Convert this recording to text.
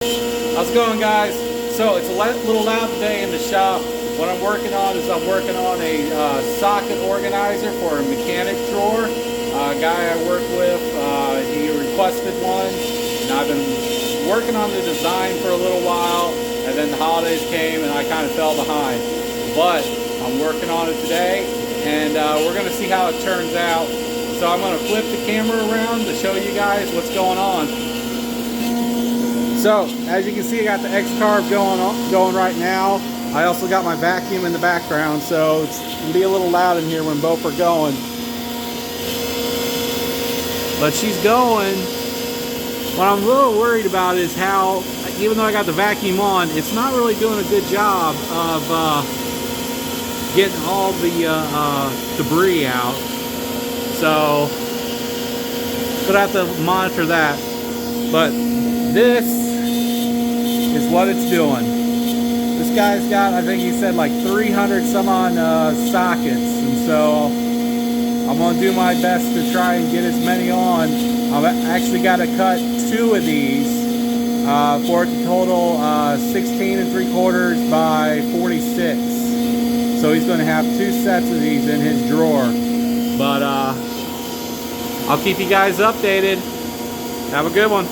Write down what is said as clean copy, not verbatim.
How's it going, guys? So it's a little loud today in the shop. What I'm working on is I'm working on a socket organizer for a mechanic drawer. A guy I work with, he requested one, and I've been working on the design for a little while, and then the holidays came and I kind of fell behind. But I'm working on it today, and we're going to see how it turns out. So I'm going to flip the camera around to show you guys what's going on. So, as you can see, I got the X-Carve going right now. I also got my vacuum in the background, so it's going to be a little loud in here when both are going. But she's going. What I'm a little worried about is how, even though I got the vacuum on, it's not really doing a good job of getting all the debris out. So, gonna have to monitor that. But this is what it's doing. This guy's got, I think he said, like 300 some on sockets, and so I'm gonna do my best to try and get as many on. I've actually got to cut 2 of these for it to total 16 3/4 by 46. So he's going to have 2 sets of these in his drawer. But I'll keep you guys updated. Have a good one.